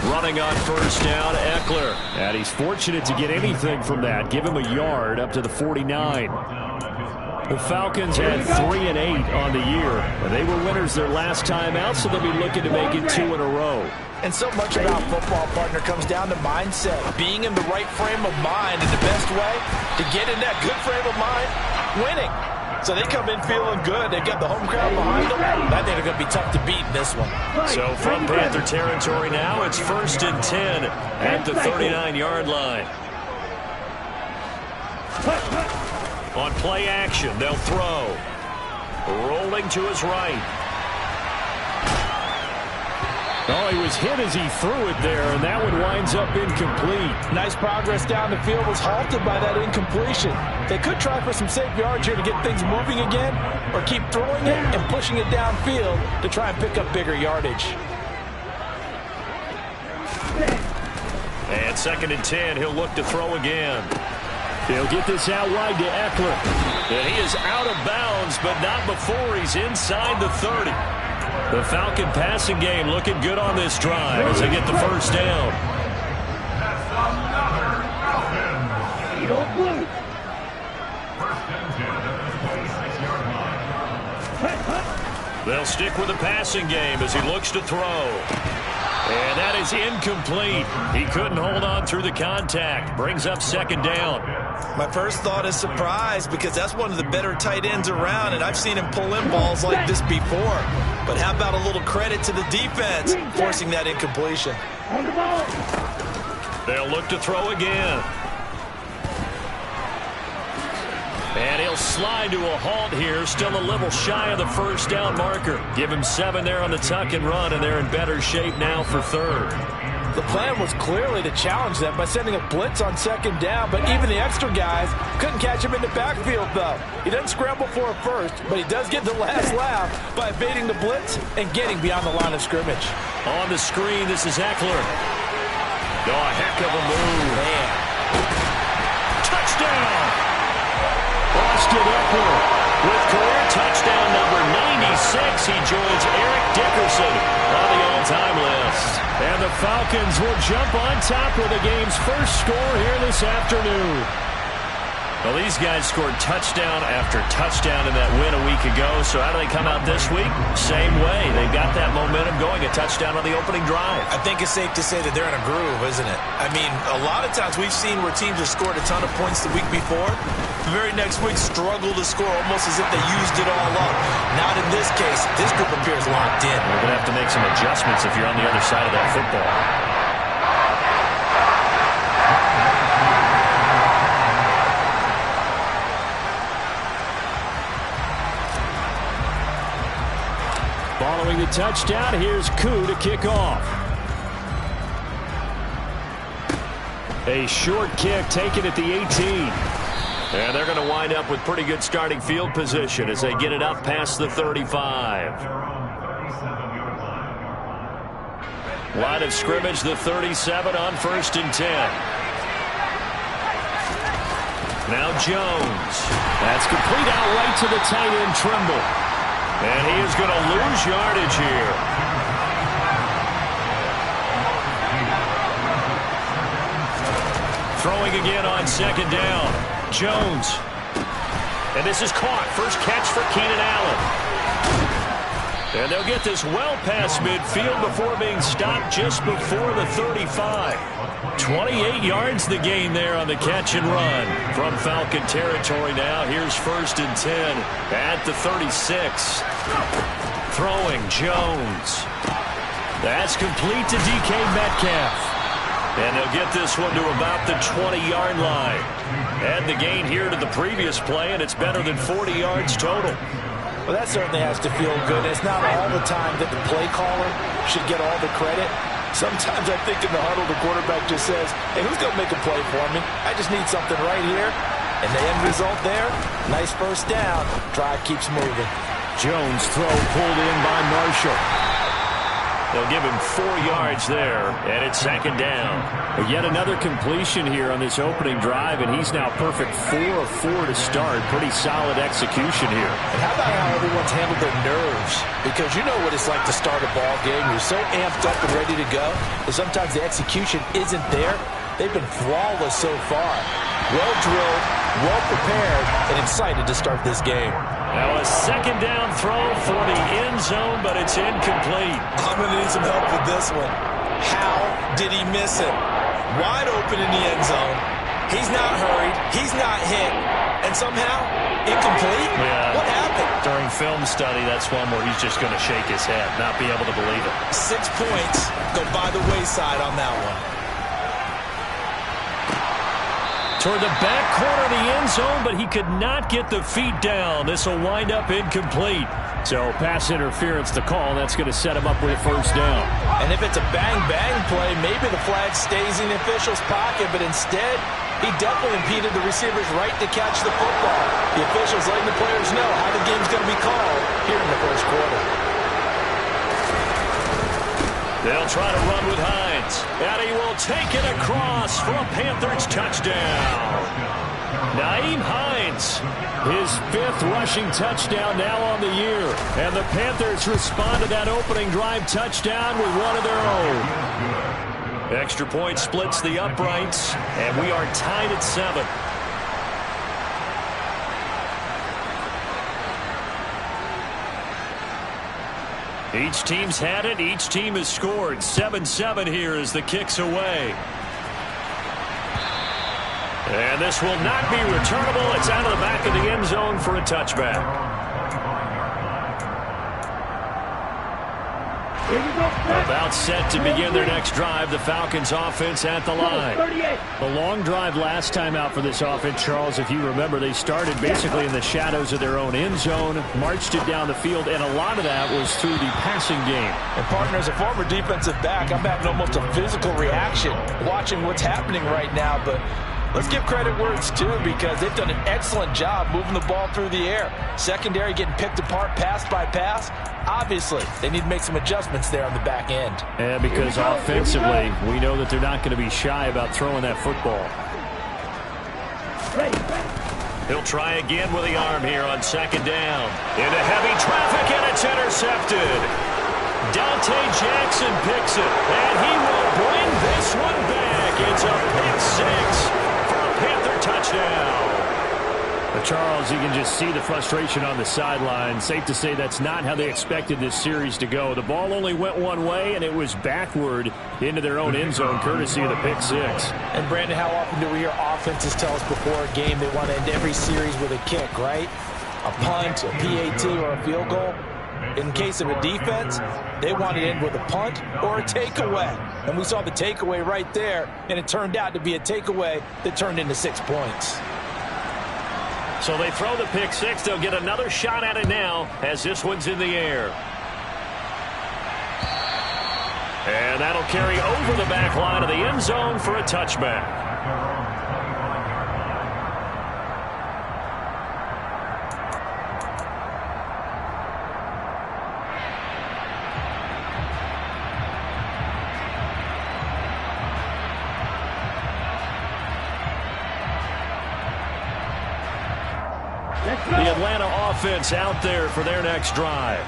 Running on first down, Ekeler. And he's fortunate to get anything from that. Give him a yard up to the 49. The Falcons had 3 and 8 on the year. They were winners their last time out, so they'll be looking to make it 2 in a row. And so much about football, partner, comes down to mindset. Being in the right frame of mind, and the best way to get in that good frame of mind, winning. So they come in feeling good. They got the home crowd behind them. I think they're going to be tough to beat in this one. So from Panther territory now, it's 1st and 10 at the 39-yard line. On play action, they'll throw. Rolling to his right. Oh, he was hit as he threw it there, and that one winds up incomplete. Nice progress down the field, was halted by that incompletion. They could try for some safe yards here to get things moving again, or keep throwing it and pushing it downfield to try and pick up bigger yardage. And 2nd and 10, he'll look to throw again. He'll get this out wide to Ekeler. And he is out of bounds, but not before he's inside the 30. The Falcon passing game looking good on this drive as they get the first down. They'll stick with the passing game as he looks to throw. And that is incomplete. He couldn't hold on through the contact. Brings up 2nd down. My first thought is surprise, because that's one of the better tight ends around, and I've seen him pull in balls like this before. But how about a little credit to the defense forcing that incompletion? They'll look to throw again. And he'll slide to a halt here, still a little shy of the first down marker. Give him 7 there on the tuck and run, and they're in better shape now for 3rd. The plan was clearly to challenge them by sending a blitz on 2nd down, but even the extra guys couldn't catch him in the backfield, though. He doesn't scramble for a first, but he does get the last laugh by evading the blitz and getting beyond the line of scrimmage. On the screen, this is Ekeler. Oh, a heck of a move. Man. Touchdown! Austin Ekeler with career touchdown number 96. He joins Eric Dickerson on the all-time list. And the Falcons will jump on top with the game's first score here this afternoon. Well, these guys scored touchdown after touchdown in that win a week ago. So how do they come out this week? Same way. They've got that momentum going. A touchdown on the opening drive. I think it's safe to say that they're in a groove, isn't it? I mean, a lot of times we've seen where teams have scored a ton of points the week before. The very next week struggle to score almost as if they used it all up. Not in this case. This group appears locked in. We're going to have to make some adjustments if you're on the other side of that football. Following the touchdown, here's Koo to kick off. A short kick taken at the 18. And they're going to wind up with pretty good starting field position as they get it up past the 35. Line of scrimmage, the 37 on 1st and 10. Now Jones. That's complete out right to the tight end, Trimble. And he is going to lose yardage here. Throwing again on 2nd down. Jones. And this is caught. First catch for Keenan Allen. And they'll get this well past midfield before being stopped just before the 35. 28 yards the gain there on the catch and run. From Falcon territory now, here's 1st and 10 at the 36. Throwing Jones. That's complete to DK Metcalf. And they'll get this one to about the 20-yard line. Add the gain here to the previous play, and it's better than 40 yards total. Well, that certainly has to feel good. It's not all the time that the play caller should get all the credit. Sometimes I think in the huddle, the quarterback just says, hey, who's going to make a play for me? I just need something right here. And the end result there, nice first down. Drive keeps moving. Jones throw pulled in by Marshall. They'll give him 4 yards there, and it's second down. Well, yet another completion here on this opening drive, and he's now perfect 4 of 4 to start. Pretty solid execution here. And how about how everyone's handled their nerves? Because you know what it's like to start a ball game. You're so amped up and ready to go, and sometimes the execution isn't there. They've been flawless so far. Well drilled, well prepared, and excited to start this game. Now a second down throw for the end zone, but it's incomplete. I'm going to need some help with this one. How did he miss it? Wide open in the end zone. He's not hurried. He's not hit. And somehow, incomplete? Yeah. What happened? During film study, that's one where he's just going to shake his head, not be able to believe it. 6 points go by the wayside on that one. Toward the back corner of the end zone, but he could not get the feet down. This will wind up incomplete. So pass interference to call. That's going to set him up with a first down. And if it's a bang-bang play, maybe the flag stays in the official's pocket, but instead, he definitely impeded the receiver's right to catch the football. The officials letting the players know how the game's going to be called here in the first quarter. They'll try to run with Hines. And he will take it across for a Panthers touchdown. Nyheim Hines, his 5th rushing touchdown now on the year. And the Panthers respond to that opening drive touchdown with one of their own. Extra point splits the uprights, and we are tied at 7. Each team's had it. Each team has scored. 7-7 here as the kick's away. And this will not be returnable. It's out of the back of the end zone for a touchback. About set to begin their next drive. The Falcons offense at the line. The long drive last time out for this offense, Charles, if you remember, they started basically in the shadows of their own end zone, marched it down the field, and a lot of that was through the passing game. And partner, as a former defensive back, I'm having almost a physical reaction watching what's happening right now, but let's give credit where it's due because they've done an excellent job moving the ball through the air. Secondary getting picked apart pass by pass. Obviously, they need to make some adjustments there on the back end. Yeah, because offensively, we know that they're not going to be shy about throwing that football. He'll try again with the arm here on second down. Into heavy traffic, and it's intercepted. Dante Jackson picks it, and he will bring this one back. It's a pick 6 for a Panther touchdown. But Charles, you can just see the frustration on the sideline. Safe to say that's not how they expected this series to go. The ball only went one way, and it was backward into their own end zone, courtesy of the pick 6. And, Brandon, how often do we hear offenses tell us before a game they want to end every series with a kick, right? A punt, a PAT, or a field goal. In case of a defense, they want to end with a punt or a takeaway. And we saw the takeaway right there, and it turned out to be a takeaway that turned into 6 points. So they throw the pick 6. They'll get another shot at it now as this one's in the air. And that'll carry over the back line of the end zone for a touchback. The Atlanta offense out there for their next drive.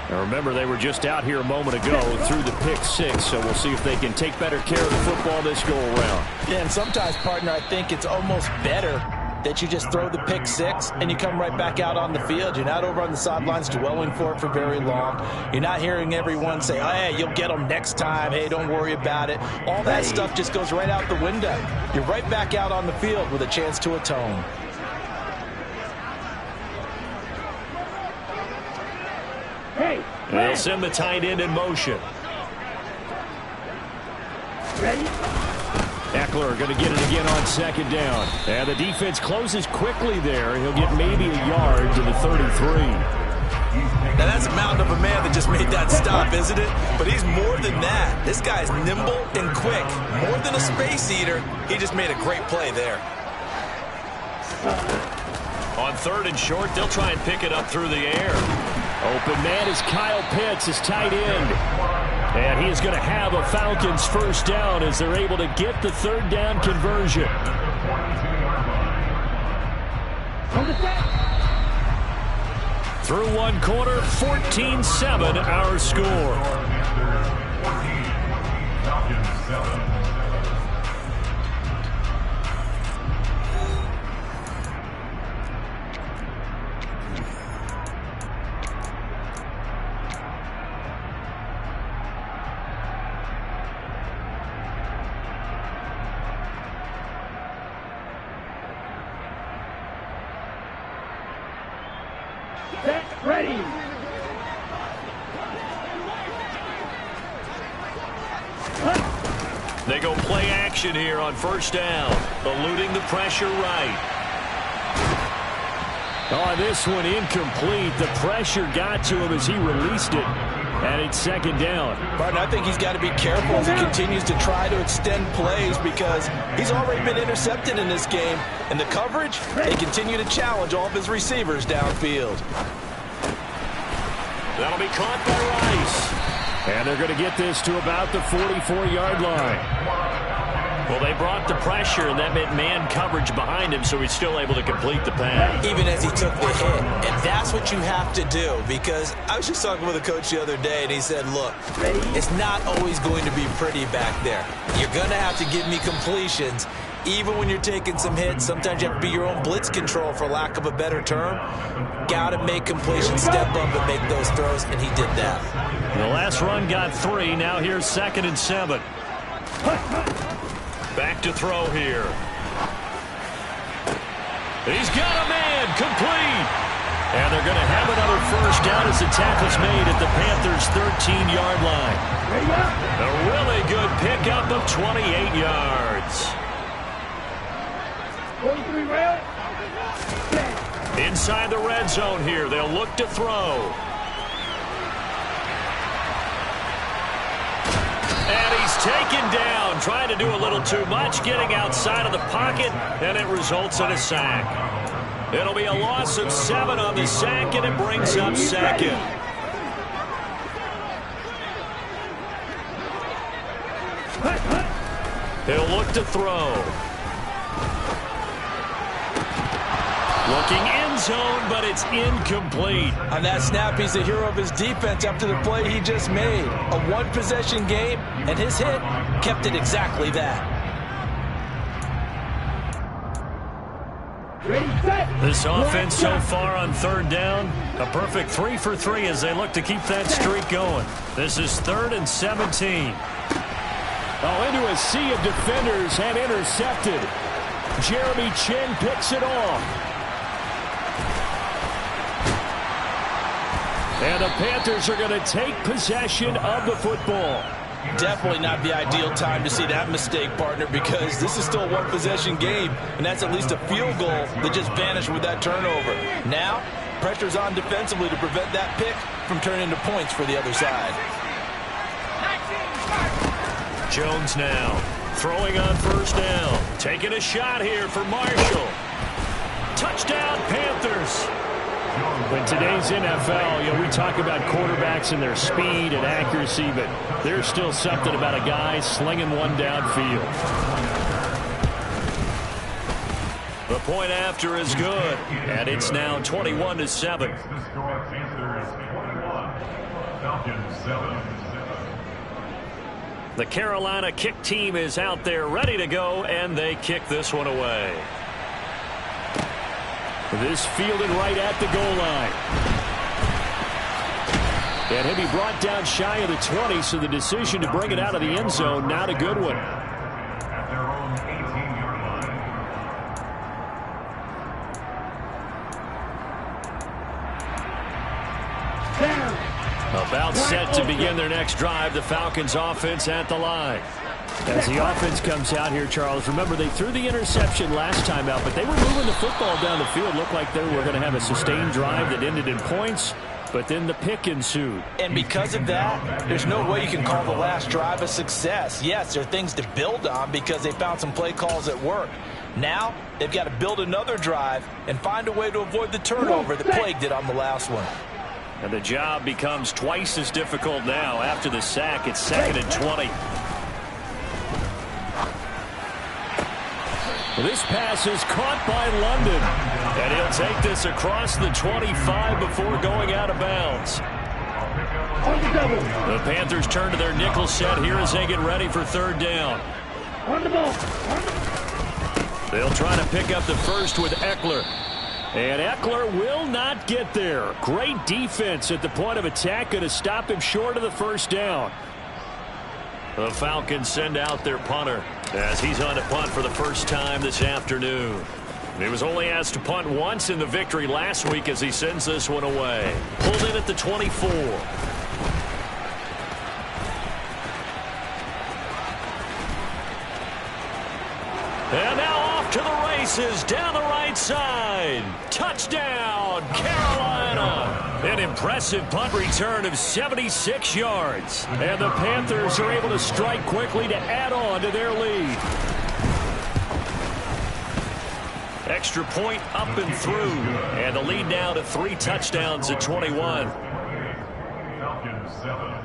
Now remember, they were just out here a moment ago through the pick 6, so we'll see if they can take better care of the football this go-around. Yeah, and sometimes, partner, I think it's almost better that you just throw the pick 6 and you come right back out on the field. You're not over on the sidelines dwelling for it for very long. You're not hearing everyone say, oh, hey, you'll get them next time. Hey, don't worry about it. All that stuff just goes right out the window. You're right back out on the field with a chance to atone. They'll send the tight end in motion. Ready? Eckler going to get it again on second down. And the defense closes quickly there. He'll get maybe a yard to the 33. Now, that's a mountain of a man that just made that stop, isn't it? But he's more than that. This guy's nimble and quick. More than a space eater, he just made a great play there. On 3rd and short, they'll try and pick it up through the air. Open man is Kyle Pitts, his tight end. And he is going to have a Falcons first down as they're able to get the third down conversion. Through one quarter, 14-7 our score. Ready. They go play action here on first down, eluding the pressure right. Oh, this one incomplete. The pressure got to him as he released it, and it's second down. Martin, I think he's got to be careful as he continues to try to extend plays because he's already been intercepted in this game. And the coverage, they continue to challenge all of his receivers downfield. That'll be caught by Rice. And they're going to get this to about the 44-yard line. Well, they brought the pressure, and that meant man coverage behind him, so he's still able to complete the pass. Even as he took the hit. And that's what you have to do, because I was just talking with a coach the other day, and he said, look, it's not always going to be pretty back there. You're going to have to give me completions. Even when you're taking some hits, sometimes you have to be your own blitz control, for lack of a better term. Got to make completions, step up and make those throws, and he did that. The last run got 3. Now here's 2nd and 7. Back to throw here. He's got a man, complete. And they're going to have another first down as the tackle's made at the Panthers' 13-yard line. A really good pickup of 28 yards. Inside the red zone here, they'll look to throw. And he's taken down, trying to do a little too much, getting outside of the pocket, and it results in a sack. It'll be a loss of 7 on the sack, and it brings up 2nd. He'll look to throw. Looking end zone, but it's incomplete. On that snap, he's the hero of his defense after the play he just made. A one-possession game, and his hit kept it exactly that. This offense so far on third down, a perfect 3 for 3 as they look to keep that streak going. This is 3rd and 17. Oh, into a sea of defenders and intercepted. Jeremy Chinn picks it off. And the Panthers are going to take possession of the football. Definitely not the ideal time to see that mistake, partner, because this is still a one-possession game, and that's at least a field goal that just vanished with that turnover. Now, pressure's on defensively to prevent that pick from turning into points for the other side. Jones now throwing on first down. Taking a shot here for Marshall. Touchdown, Panthers. In today's NFL, we talk about quarterbacks and their speed and accuracy, but there's still something about a guy slinging one downfield. The point after is good, and it's now 21-7. The Carolina kick team is out there ready to go, and they kick this one away. This fielded right at the goal line. And he'll be brought down shy of the 20, so the decision to bring it out of the end zone, not a good one. About set to begin their next drive, the Falcons offense at the line. As the offense comes out here, Charles, remember they threw the interception last time out, but they were moving the football down the field. Looked like they were going to have a sustained drive that ended in points, but then the pick ensued. And because of that, there's no way you can call the last drive a success. Yes, there are things to build on because they found some play calls that work. Now, they've got to build another drive and find a way to avoid the turnover that plagued it on the last one. And the job becomes twice as difficult now after the sack. It's 2nd and 20. This pass is caught by London. And he'll take this across the 25 before going out of bounds. The Panthers turn to their nickel set here as they get ready for 3rd down. They'll try to pick up the first with Eckler. And Eckler will not get there. Great defense at the point of attack, going to stop him short of the 1st down. The Falcons send out their punter as he's on to punt for the first time this afternoon. He was only asked to punt once in the victory last week as he sends this one away. Pulled in at the 24. And now off to the races down the right side. Touchdown, Carolina. An impressive punt return of 76 yards. And the Panthers are able to strike quickly to add on to their lead. Extra point up and through. And the lead now to 3 touchdowns at 21. Falcons 7.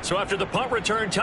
So after the punt return